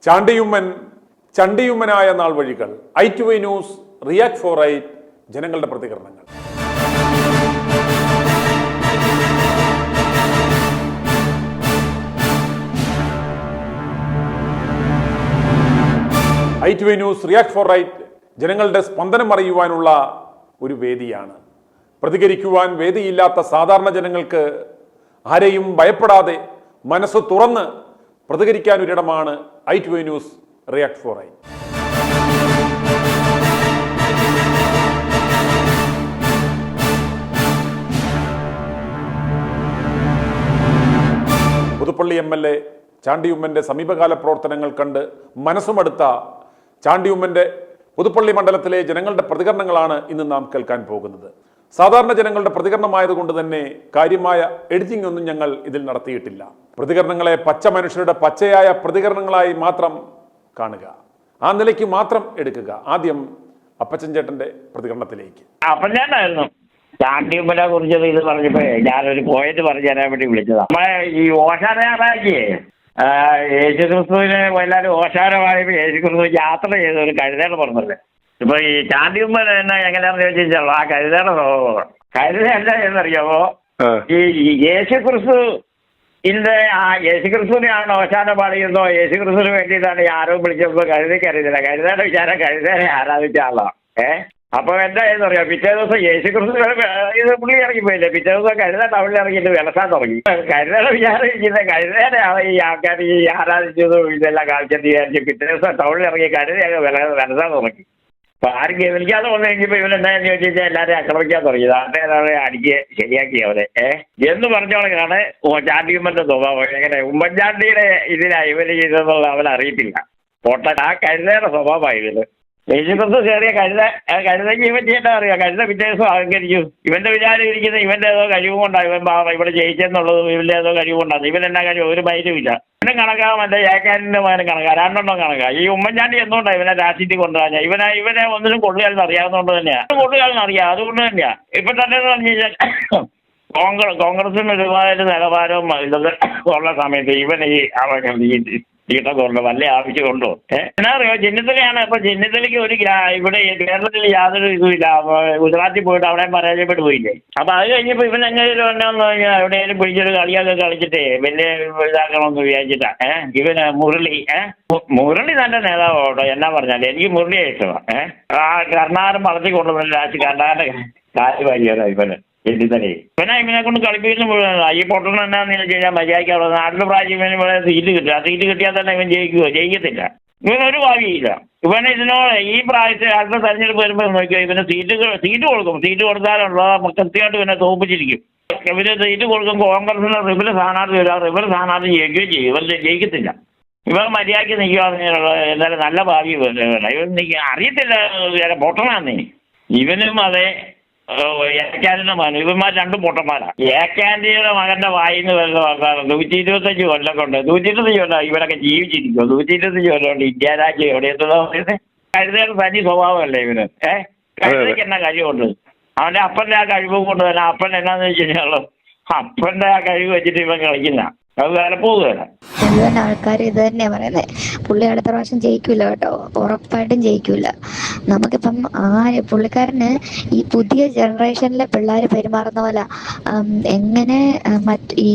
ചാണ്ടിയുമ്മൻ ചണ്ടിയുമ്മനായ നാൾ വഴികൾ i2i news react for right ജനങ്ങളുടെ പ്രതികരണങ്ങൾ. i2i news react for right ജനങ്ങളുടെ സ്പന്ദനം അറിയുവാനുള്ള ഒരു വേദിയാണ്. പ്രതികരിക്കുവാൻ വേദിയില്ലാത്ത സാധാരണ ജനങ്ങൾക്ക് ആരെയും ഭയപ്പെടാതെ മനസ്സ് തുറന്ന് പ്രതികരിക്കാൻ ഒരിടമാണ് i2i news react for right. Puthuppally MLA ചാണ്ടിയുമ്മന്റെ സമീപകാല പ്രവർത്തനങ്ങൾ കണ്ട് മനസ്സുമടുത്ത ചാണ്ടിയുമ്മന്റെ പുതുപ്പള്ളി മണ്ഡലത്തിലെ ജനങ്ങളുടെ പ്രതികരണങ്ങളാണ് ഇന്ന് നാം കേൾക്കാൻ പോകുന്നത്. സാധാരണ ജനങ്ങളുടെ പ്രതികരണമായതുകൊണ്ട് തന്നെ കാര്യമായ എഡിറ്റിംഗ് ഒന്നും ഞങ്ങൾ ഇതിൽ നടത്തിയിട്ടില്ല. പ്രതികരണങ്ങളെ പച്ച മനുഷ്യരുടെ പച്ചയായ പ്രതികരണങ്ങളായി മാത്രം കാണുക, ആ നിലയ്ക്ക് മാത്രം എടുക്കുക. ആദ്യം അപ്പച്ചൻ ചേട്ടന്റെ പ്രതികരണത്തിലേക്ക്. അപ്പച്ചേട്ടനായിരുന്നു ചാണ്ടിയുമ്മനെ കുറിച്ച് ഇത് പറഞ്ഞപ്പോ ഞാനൊരു പോയിന്റ് പറഞ്ഞു തരാൻ വേണ്ടി വിളിച്ചതാ. നമ്മളെ ഈ ഓശാന ഞായറാഴ്ചയെ യേശുക്രിസ്തുവിനെ എല്ലാവരും ഓശാനമായപ്പോ യേശുക്രിസ്തു യാത്ര ചെയ്ത ഒരു കഴുതയുടെ പറഞ്ഞല്ലേ. ഇപ്പൊ ഈ ചാണ്ടിയുമ്മൻ തന്നെ എങ്ങനെയാണെന്ന് ചോദിച്ചാൽ ആ കഴുതയുടെ സ്വഭാവം കഴുത എന്താ എന്നറിയാമോ, ഈ യേശുക്രിസ്തു ആ യേശുക്രിസ്തുവിനെയാണ് ഓശാന പാടിയിരുന്നോ യേശുക്രിസ്തുവിന് വേണ്ടിയിട്ടാണ് ആരോ വിളിച്ചപ്പോ കഴുതയ്ക്ക് അറിയത്തില്ല. കഴുതയുടെ വിചാരം കഴുതേനെ ആരാധിച്ച ആളാണ്. അപ്പൊ എന്തായെന്ന് പറയാം, പിറ്റേ ദിവസം യേശുക്രിസ്തു ഇത് പുള്ളി ഇറങ്ങിപ്പോയില്ലേ, പിറ്റേ ദിവസം കഴുത ടൗണിൽ ഇറങ്ങിയിട്ട് വിലസാൻ തുടങ്ങി. കഴുതയുടെ വിചാരം ഇരിക്കുന്നത് കഴുതേനെയാണ് ഈ ആൾക്കാർ ഈ ആരാധിച്ചതും ഇതെല്ലാം കാണിച്ചെന്ന് വിചാരിച്ച് പിറ്റേ ദിവസം ടൗണിൽ ഇറങ്ങി കഴുതയൊക്കെ വിലസാൻ തുടങ്ങി. അപ്പൊ ആരും ഗവനിക്കാതെ വന്നു കഴിഞ്ഞപ്പോ ഇവനെന്താന്ന് ചോദിച്ചാൽ എല്ലാവരും ആക്രമിക്കാൻ തുടങ്ങി. നാട്ടുകാരാണ് അടിക്ക് ശരിയാക്കി അവരെ എന്ന് പറഞ്ഞോളാണ് ചാണ്ടിയുമ്മന്റെ സ്വഭാവം. എങ്ങനെ ഉമ്മൻചാണ്ടിയുടെ ഇതിലാ ഇവര് ചെയ്തെന്നുള്ള അവൻ അറിയത്തില്ല. പൊട്ടൻ ആ കഴുതയുടെ സ്വഭാവമായി ഇവര്. യേശുക്രിസ്തു കയറിയ കഴുതയ്ക്ക് ഇവൻ ചെയ്യേണ്ട അറിയാം. കഴുത പിറ്റേ ദിവസം അഹങ്കരിച്ചു. ഇവന്റെ വിചാരം ഇരിക്കുന്നത് ഇവന്റെ ഏതോ കഴിവ് കൊണ്ടാണ് ഇവൻ ഇവിടെ ജയിച്ചെന്നുള്ളതും ഇവന്റെ ഏതോ കഴിവ് കൊണ്ടാണ്. ഇവൻ എന്നാ കാര്യം ഒരു മൈലുമില്ല. ഇവനും കണക്കാ മറ്റേ ഏക്കാനിന്റെ മകനും കണക്കാ, രണ്ടെണ്ണം കണക്കാ. ഈ ഉമ്മൻചാണ്ടി എന്തുകൊണ്ടാണ് ഇവനെ രാഷ്ട്രീയത്തിൽ കൊണ്ടുപോകാൻ? ഇവനെ ഒന്നിനും കൊള്ളുകാരെന്ന് അറിയാവുന്നതുകൊണ്ട് തന്നെയാണ്. കൊള്ളുകാരെന്ന് അറിയാം, അതുകൊണ്ട് തന്നെയാ. ഇപ്പൊ തന്നെ പറഞ്ഞു കഴിഞ്ഞാൽ കോൺഗ്രസിന് ഒരുപാട് നിലവാരവും ഇതൊക്കെ ഉള്ള സമയത്ത് ഇവൻ ഈ തീട്ടക്കൊണ്ടോ വല്ല ആവശ്യമുണ്ടോ? എന്നാ അറിയോ, ചെന്നിത്തലയാണ്. അപ്പൊ ചെന്നിത്തലയ്ക്ക് ഒരു ഇവിടെ കേരളത്തിൽ യാതൊരു ഇതുമില്ല. ഗുജറാത്തിൽ പോയിട്ട് അവിടെ പരാജയപ്പെട്ടു പോയില്ലേ. അപ്പൊ അത് കഴിഞ്ഞപ്പോ ഇവൻ എങ്ങനെയും എന്നാന്ന് പറഞ്ഞാൽ എവിടെയെങ്കിലും പിടിച്ചൊരു കളിയൊക്കെ കളിച്ചിട്ടേ വലിയ ഇതാക്കണമെന്ന് വിചാരിച്ചിട്ടാ. ഇവന് മുരളി നല്ല നേതാവോട്ടോ. എന്നാ പറഞ്ഞാല് എനിക്ക് മുരളിയെ ഇഷ്ടമാണ്. ആ കർണാടകം വളർത്തി കൊണ്ടുവന്നില്ല, കർണാടക കാറ്റ് വാരിയതാ ഇവന് ചെന്നിത്തലേ. ഇവനെ കൊണ്ട് കളിപ്പിക്കുന്ന മുഴുവൻ ഈ പൊട്ടണം എന്നാന്ന് വെച്ച് കഴിഞ്ഞാൽ മര്യാദയ്ക്ക് നാട്ടിലെ പ്രാവശ്യം ഇവന് ഇവിടെ സീറ്റ് കിട്ടുക. സീറ്റ് കിട്ടിയാൽ തന്നെ ഇവൻ ജയിക്കുമോ? ജയിക്കത്തില്ല. ഇവനൊരു ഭാവിയില്ല. ഇവന് ഇതിനോട് ഈ പ്രാവശ്യം അടുത്ത തെരഞ്ഞെടുപ്പ് വരുമ്പോൾ നോക്കിയോ ഇവന് സീറ്റ് കൊടുക്കും. സീറ്റ് കൊടുത്താലുള്ള കൃത്യമായിട്ട് ഇവനെ തോപ്പിച്ചിരിക്കും. ഇവര് സീറ്റ് കൊടുക്കും. കോൺഗ്രസിന് റിബൽ സ്ഥാനാർത്ഥി വരാം, റിബൽ സ്ഥാനാർത്ഥി ജയിക്കുകയും ചെയ്യും. ഇവൻ ജയിക്കത്തില്ല. ഇവൻ മര്യാദയ്ക്ക് നിൽക്കുക. എന്തായാലും നല്ല ഭാവി ഇവൻ അറിയത്തില്ല. പൊട്ടനാന്നേ ഇവനും. അതെ ഏക്കാൻ്റെ മകൻ. ഇവന്മാർ രണ്ടും പൊട്ടന്മാരാ. ഏക്കാൻ്റെ മകന്റെ വായിന്ന് വരുന്ന വാർത്തയാണ് 125 കൊല്ലം കൊണ്ട്. 125 കൊല്ലം ഇവരൊക്കെ ജീവിച്ചിരിക്കും. 125 കൊല്ലം കൊണ്ട് ഇന്ത്യ രാജ്യം എവിടെയെത്തുന്ന പറയുന്നത്. കഴുതയുടെ തനി സ്വഭാവമല്ലേ ഇവന്. കഴുതയ്ക്ക് എന്നാ കഴിവുണ്ട്? അവന്റെ അപ്പന്റെ ആ കഴിവ് കൊണ്ട് തന്നെ അപ്പൻ എന്നാന്ന് വെച്ച് കഴിഞ്ഞാൽ അപ്പന്റെ ആ കഴിവ് വെച്ചിട്ട് ഇവൻ കളിക്കുന്ന അത് വേറെ പോകുകയാണ്. മുഴുവൻ ആൾക്കാർ ഇത് തന്നെയാ പറയുന്നത്. പുള്ളി അടുത്ത പ്രാവശ്യം ജയിക്കൂല കേട്ടോ, ഉറപ്പായിട്ടും ജയിക്കൂല. നമുക്കിപ്പം പുള്ളിക്കാരന് ഈ പുതിയ ജനറേഷനിലെ പിള്ളേർ പെരുമാറുന്ന പോലെ എങ്ങനെ ഈ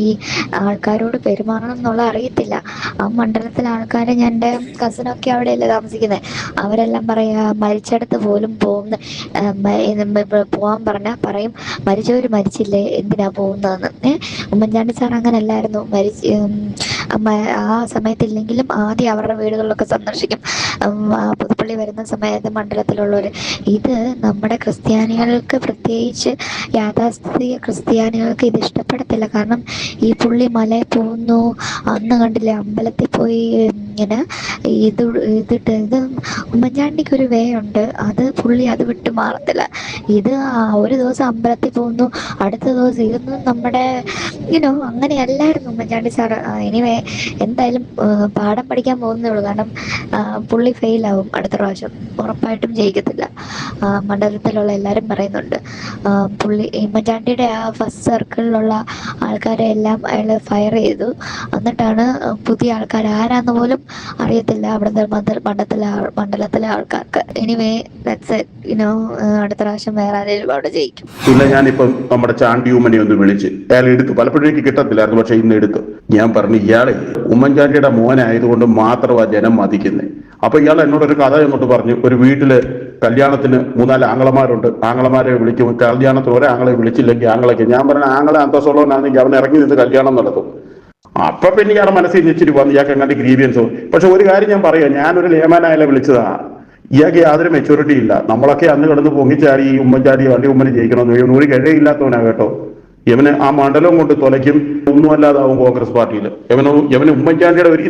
ആൾക്കാരോട് പെരുമാറണം എന്നുള്ള അറിയത്തില്ല. ആ മണ്ഡലത്തിലെ ആൾക്കാരെ, ഞാൻ എൻ്റെ കസിനൊക്കെ അവിടെയല്ലേ താമസിക്കുന്നത്, അവരെല്ലാം പറയാ മരിച്ചെടുത്ത് പോലും പോവാൻ പറഞ്ഞാൽ പറയും മരിച്ചവർ മരിച്ചില്ലേ എന്തിനാ പോകുന്നതെന്ന്. ഉമ്മൻചാണ്ടി സാർ അങ്ങനെ അല്ലായിരുന്നു. ആ സമയത്തില്ലെങ്കിലും ആദ്യം അവരുടെ വീടുകളിലൊക്കെ സന്ദർശിക്കും. പുതുപ്പള്ളി വരുന്ന സമയത്ത് മണ്ഡലത്തിലുള്ളവർ. ഇത് നമ്മുടെ ക്രിസ്ത്യാനികൾക്ക്, പ്രത്യേകിച്ച് യാഥാസ്ഥിതിക ക്രിസ്ത്യാനികൾക്ക് ഇത് ഇഷ്ടപ്പെടത്തില്ല. കാരണം ഈ പുള്ളി മലയിൽ പോകുന്നു, അന്ന് കണ്ടില്ലേ അമ്പലത്തിൽ പോയി ഇങ്ങനെ ഇത് ഉമ്മൻചാണ്ടിക്ക് ഒരു വേ ഉണ്ട്, അത് പുള്ളി അത് വിട്ട് മാറത്തില്ല. ഇത് ഒരു ദിവസം അമ്പലത്തിൽ പോകുന്നു, അടുത്ത ദിവസം ഇതൊന്നും നമ്മുടെ അങ്ങനെയല്ലായിരുന്നു ഉമ്മൻചാണ്ടി സാർ. എനിവേ എന്തായാലും പാഠം പഠിക്കാൻ പോകുന്നേ ഉള്ളൂ. കാരണം പുള്ളി ഫെയിലാവും അടുത്ത പ്രാവശ്യം, ഉറപ്പായിട്ടും ജയിക്കത്തില്ല. മണ്ഡലത്തിലുള്ള എല്ലാവരും പറയുന്നുണ്ട്. പുള്ളി ഉമ്മൻചാണ്ടിയുടെ ആ ഫസ്റ്റ് സർക്കിളിലുള്ള ആൾക്കാരെ എല്ലാം അയാൾ ഫയർ ചെയ്തു. എന്നിട്ടാണ് പുതിയ ആൾക്കാർ ആരാന്ന് പോലും അറിയത്തില്ല അവിടുത്തെ മണ്ഡലത്തിലെ ആൾക്കാർക്ക്. Anyway that's it. അടുത്ത പ്രാവശ്യം വേറെ ആരെങ്കിലും അവിടെ ജയിക്കും. പിന്നെ ഞാനിപ്പം നമ്മുടെ ചാണ്ടി ഉമ്മനെ ഒന്ന് വിളിച്ച് അയാൾ എടുത്തു. പലപ്പോഴും എനിക്ക് കിട്ടത്തില്ലായിരുന്നു, പക്ഷെ ഇന്ന് എടുത്തു. ഞാൻ പറഞ്ഞു, ഇയാളെ ഉമ്മൻചാണ്ടിയുടെ മോനായതുകൊണ്ട് മാത്രമാണ് ജനം മതിക്കുന്നത്. അപ്പൊ ഇയാൾ എന്നോടൊരു കഥ എന്നോട്ട് പറഞ്ഞു. ഒരു വീട്ടില് കല്യാണത്തിന് 3-4 ആങ്ങളമാരുണ്ട്. ആങ്ങളമാരെ വിളിക്കും. കല്യാണത്തിന് ഒരാങ്ങളെ വിളിച്ചില്ലെങ്കിൽ ആങ്ങളയ്ക്ക്. ഞാൻ പറഞ്ഞ ആങ്ങളെ അന്തസ്സുള്ളവനാണെങ്കിൽ അവൻ ഇറങ്ങി നിന്ന് കല്യാണം നടത്തും. അപ്പൊ പിന്നെ ഇയാളുടെ മനസ്സിൽ ഇച്ചിരി വന്നു ഇയാൾക്ക് എങ്ങനെ ഗ്രീവിയൻസോ. പക്ഷെ ഒരു കാര്യം ഞാൻ പറയാം, ഞാനൊരു ലേമാനായാലെ വിളിച്ചതാ. ഇയാൾക്ക് യാതൊരു മെച്ചൂരിറ്റി ഇല്ല. നമ്മളൊക്കെ അന്ന് കിടന്ന് പൊങ്ങിച്ചാടി ഈ ഉമ്മൻചാടി വണ്ടി ഉമ്മന് ജയിക്കണമെന്ന് ഇവൻ ഒരു കഴിയില്ലാത്തവനാ കേട്ടോ. ഇവന് ആ മണ്ഡലം കൊണ്ട് തുലയ്ക്കും, ഒന്നും അല്ലാതാവും കോൺഗ്രസ് പാർട്ടിയിൽ. ഇവന് ഉമ്മൻചാണ്ടിയുടെ ഒരു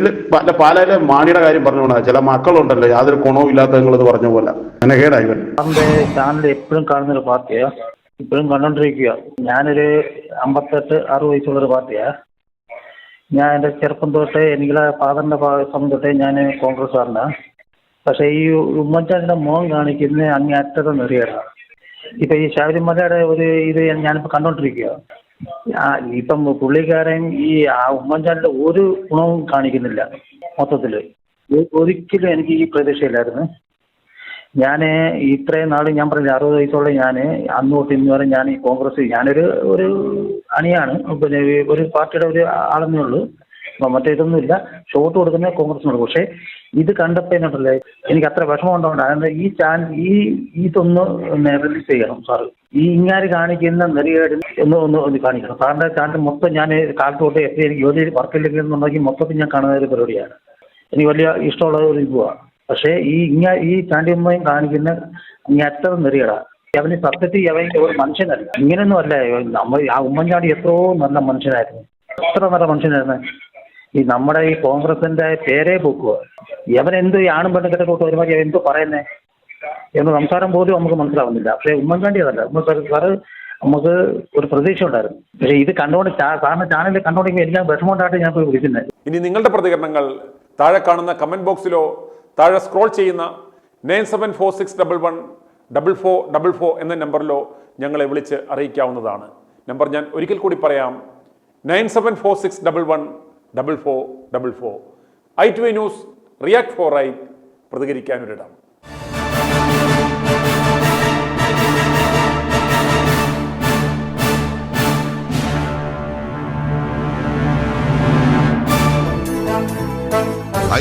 പാലയിലെ മാണിയുടെ കാര്യം പറഞ്ഞോണ ചില മക്കളുണ്ടല്ലോ യാതൊരു ഗുണവും ഇല്ലാത്തതെന്ന് പറഞ്ഞ പോലെ അങ്ങനെ കേടാ ഇവൻ. ചാനൽ എപ്പോഴും കാണുന്ന ഒരു പാർട്ടിയാ, ഇപ്പോഴും കണ്ടോണ്ടിരിക്കുക. ഞാനൊരു 58-60 വയസ്സുള്ളൊരു പാർട്ടിയാ. ഞാൻ എൻ്റെ ചെറുപ്പം തൊട്ടേ എനിക്ക് ഫാദറിന്റെ സമയം തൊട്ടേ ഞാൻ കോൺഗ്രസ്സുകാരനാണ്. പക്ഷെ ഈ ഉമ്മൻചാണ്ടിയുടെ മോൻ കാണിക്കുന്ന അങ്ങേയറ്റത്തെ നെറിയാണ്. ഇപ്പൊ ഈ ശബരിമലയുടെ ഒരു ഇത് ഞാനിപ്പോ കണ്ടോണ്ടിരിക്കുക. ഇപ്പം പുള്ളിക്കാരൻ ഈ ഉമ്മൻചാണ്ടിയുടെ ഒരു ഗുണവും കാണിക്കുന്നില്ല മൊത്തത്തില്. ഒരിക്കലും എനിക്ക് ഈ പ്രതീക്ഷയില്ലായിരുന്നു. ഞാൻ ഇത്രയും നാൾ ഞാൻ പറഞ്ഞില്ല 60 വയസ്സോളം ഞാൻ അന്ന് തൊട്ട് ഇന്ന് വരെ ഞാൻ ഈ കോൺഗ്രസ് ഞാനൊരു അണിയാണ്. പിന്നെ ഒരു പാർട്ടിയുടെ ഒരു ആളെന്നേ ഉള്ളൂ. മറ്റേതൊന്നുമില്ല. ഷോട്ട് കൊടുക്കുന്ന കോൺഗ്രസിനോട്. പക്ഷെ ഇത് കണ്ടപ്പോ എന്നോട്ടല്ലേ എനിക്ക് അത്ര വിഷമം ഉണ്ടാവണ്ട. അതായത് ഇതൊന്ന് റിലീസ് ചെയ്യണം സാറ്. ഈ ഇങ്ങാര് കാണിക്കുന്ന നെറികേട് ഒന്ന് കാണിക്കണം. സാറിന്റെ ചാനൽ മൊത്തം ഞാൻ കാലത്ത് തൊട്ട് എപ്പോഴും എനിക്ക് ജോലി വർക്കില്ലെന്നുണ്ടെങ്കിൽ മൊത്തത്തിൽ ഞാൻ കാണുന്ന ഒരു പരിപാടിയാണ്. എനിക്ക് വലിയ ഇഷ്ടമുള്ള ഒരു ഇതുവാണ്. പക്ഷേ ഈ ചാണ്ടിയമ്മയും കാണിക്കുന്ന അറ്റം നെറിയടാ. അവന് സത്യത്തിൽ അവൻ ഒരു മനുഷ്യനല്ല. ഇങ്ങനെയൊന്നും അല്ല. നമ്മൾ ഉമ്മൻചാണ്ടി എത്രയോ നല്ല മനുഷ്യനായിരുന്നു. എത്ര നല്ല മനുഷ്യനായിരുന്നു. ഈ നമ്മുടെ ഈ കോൺഗ്രസിന്റെ പേരെ പൊക്കുക. എവനെന്ത് ആണും പെണ്ണും കൂട്ട് ഒരുമാതിരി എന്തോ പറയുന്നേ എന്ന് സംസാരം പോലും നമുക്ക് മനസ്സിലാവുന്നില്ല. പക്ഷെ ഉമ്മൻചാണ്ടി അതല്ല. സാറ് നമുക്ക് ഒരു പ്രതീക്ഷ ഉണ്ടായിരുന്നു. പക്ഷെ ഇത് കണ്ടുകൊണ്ട് സാറിന് ചാനലിൽ കണ്ടുകൊണ്ടെങ്കിൽ എല്ലാം വിഷമമുണ്ടായിട്ട് ഞാൻ പോയി വിളിക്കുന്നത്. ഇനി നിങ്ങളുടെ പ്രതികരണങ്ങൾ താഴെ കാണുന്ന കമന്റ് ബോക്സിലോ താഴെ സ്ക്രോൾ ചെയ്യുന്ന 9746114444 എന്ന നമ്പറിലോ ഞങ്ങളെ വിളിച്ച് അറിയിക്കാവുന്നതാണ്. നമ്പർ ഞാൻ ഒരിക്കൽ കൂടി പറയാം, 9746114444. i2i news, react for right, പ്രതികരിക്കാനൊരിടം.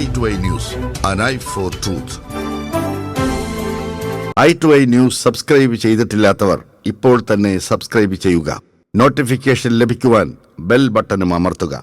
i2i News, an eye for truth. i2i News subscribe ചെയ്തിട്ടില്ലാത്തവർ ഇപ്പോൾ തന്നെ സബ്സ്ക്രൈബ് ചെയ്യുക. നോട്ടിഫിക്കേഷൻ ലഭിക്കുവാൻ ബെൽ ബട്ടണും അമർത്തുക.